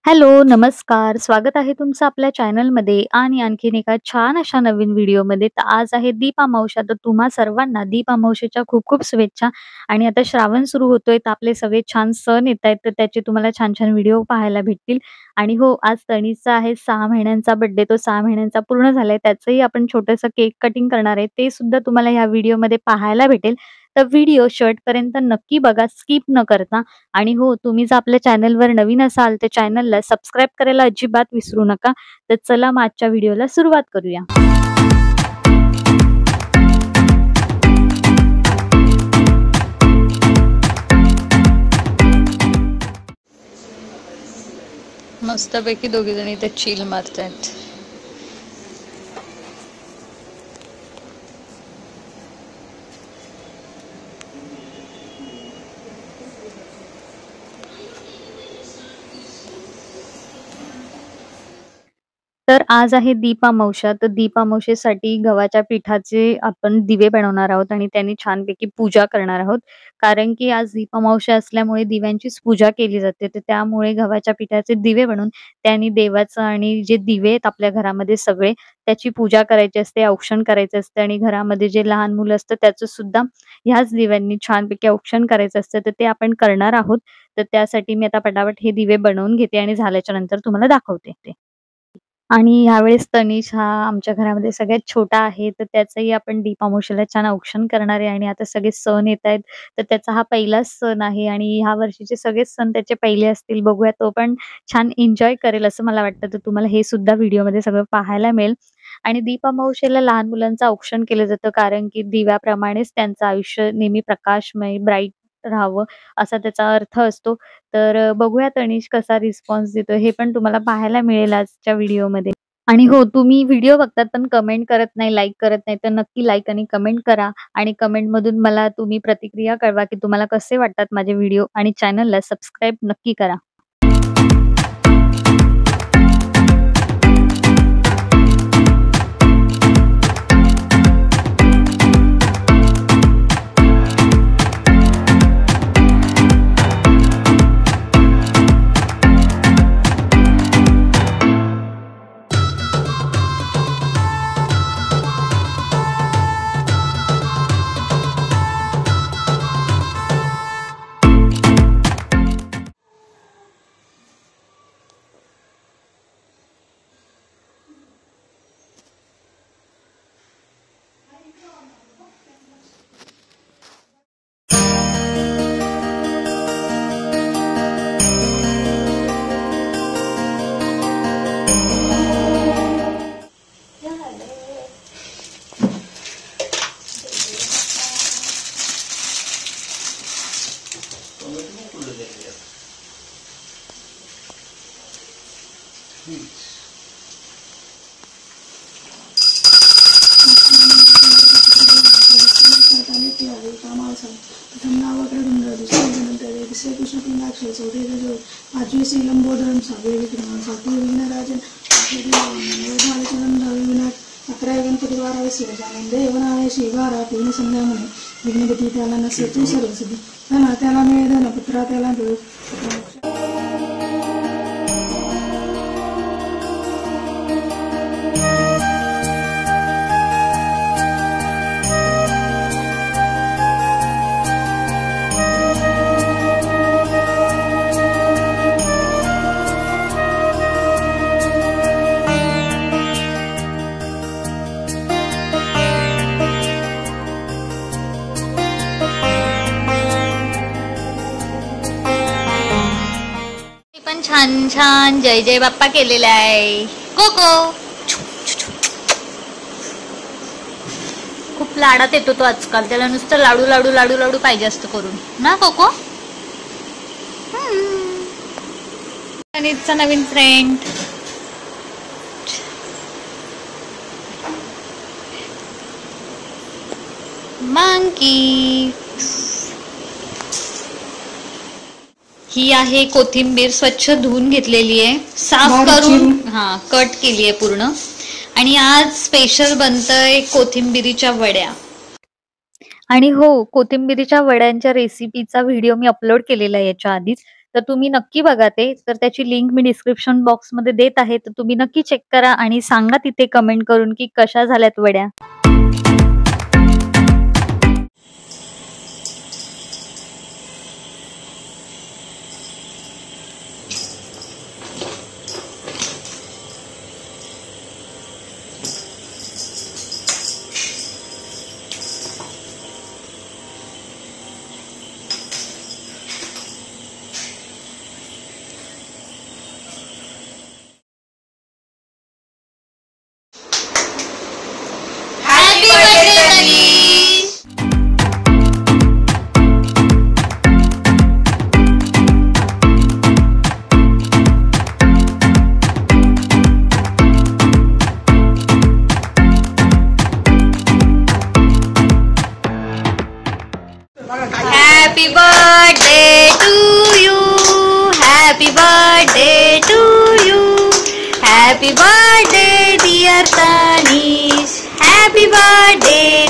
Hello, नमस्कार. स्वागत आहे तुमचं आपल्या चॅनलमध्ये आणि आणखीन एका छान अशा नवीन व्हिडिओमध्ये. तर आज आहे दीप अमावस्या. तर तुम्हा सर्वांना दीप अमावस्येच्या खूप-खूप शुभेच्छा. आणि आता श्रावण सुरू होतोय, तर आपले सगळे छान सण येतायत, तर त्याचे तुम्हाला छान-छान व्हिडिओ पाहायला भेटतील. आणि हो, आज तणीचा आहे 6 महिन्यांचा बर्थडे. तो 6 महिन्यांचा पूर्ण झालाय. त्याचंही आपण छोटंसं केक कटिंग करणार आहे. ते सुद्धा तुम्हाला ह्या व्हिडिओमध्ये पाहायला भेटेल. तर व्हिडिओ शेवटपर्यंत नक्की बघा, स्किप न करता. आणि हो, तुम्ही जर आपल्या चॅनलवर नवीन असाल, तर चॅनलला सबस्क्राईब करायला अजिबात विसरू नका. तर चला मग आजच्या व्हिडिओला सुरुवात करूया. मस्तपैकी दोघीजणी इथे चिल मारतायत. तर आज आहे दीप अमावस्या. तर दीप अमावस्येसाठी गव्हाच्या पिठाचे आपण दिवे बनवणार आहोत आणि त्यांनी छानपैकी पूजा करणार आहोत. कारण की आज दीप अमावस्या असल्यामुळे दिव्यांचीच पूजा केली जाते. तर त्यामुळे गव्हाच्या पिठाचे दिवे बनवून त्यांनी देवाचं आणि जे दिवे आहेत आपल्या घरामध्ये सगळे, त्याची पूजा करायची असते, औक्षण करायचं असतं आणि घरामध्ये जे लहान मुलं असतं त्याचं सुद्धा ह्याच दिव्यांनी छानपैकी औक्षण करायचं असतं. तर ते आपण करणार आहोत. तर त्यासाठी मी आता पटापट हे दिवे बनवून घेते आणि झाल्याच्या नंतर तुम्हाला दाखवते ते. आणि ह्यावेळेस तनिष हा आमच्या घरामध्ये सगळ्यात छोटा आहे, तर त्याचंही आपण दीप अमावस्येला छान औक्षण करणार आहे आणि आता सगळे सण येतायत, तर त्याचा हा पहिलाच सण आहे आणि ह्या वर्षीचे सगळेच सण त्याचे पहिले असतील. बघूया तो पण छान एन्जॉय करेल असं मला वाटतं. तर तुम्हाला हे सुद्धा व्हिडिओमध्ये सगळं पाहायला मिळेल. आणि दीप अमावस्येला लहान मुलांचं औक्षण केलं जातं, कारण की दिव्याप्रमाणेच त्यांचं आयुष्य नेहमी प्रकाशमय, ब्राईट राहावं असा त्याचा अर्थ असतो. तर बघूया तनिष कसा रिस्पॉन्स देतो हे पण तुम्हाला पाहायला मिळेल आजच्या व्हिडिओमध्ये. आणि हो, तुम्ही व्हिडिओ बघतात पण कमेंट करत नाही, लाईक करत नाही, तर नक्की लाईक आणि कमेंट करा आणि कमेंटमधून मला तुम्ही प्रतिक्रिया कळवा, की तुम्हाला कसे वाटतात माझे व्हिडिओ आणि चॅनलला सबस्क्राईब नक्की करा. लंबोदरम सावे विक्रम सातवे विघ्नराजन अकरा गणपती 12 शिवजानंद देवनाय शिवारा पूर्ण संध्या म्हणे विघ्नपती त्याला नसते सर्वसिद्धी त्याला मिळे धन पुत्रा त्याला मिळू. छान छान जय जय बाप्पा केलेला आहे. कोको खूप लाडात येतो तो आजकाल. त्याला नुसतं लाडू लाडू लाडू लाडू पाहिजे असतं करून ना कोको. तनिषचा नवीन फ्रेंड मंकी. ही आहे कोथिंबीर, स्वच्छ धुवून घेतलेली आहे, साफ करून कट केली आहे पूर्ण. आणि आज स्पेशल बनतंय कोथिंबीरीच्या वड्या. आणि हो, कोथिंबीरीच्या वड्यांच्या रेसिपीचा व्हिडिओ मी अपलोड केलेला आहे याच्या आधीच. तर तुम्ही नक्की बघा ते. तर त्याची लिंक मी डिस्क्रिप्शन बॉक्समध्ये देत आहे. तर तुम्ही नक्की चेक करा आणि सांगा तिथे कमेंट करून की कशा झाल्यात वड्या. Happy birthday to you. Happy birthday to you. Happy birthday dear Tanish. Happy birthday.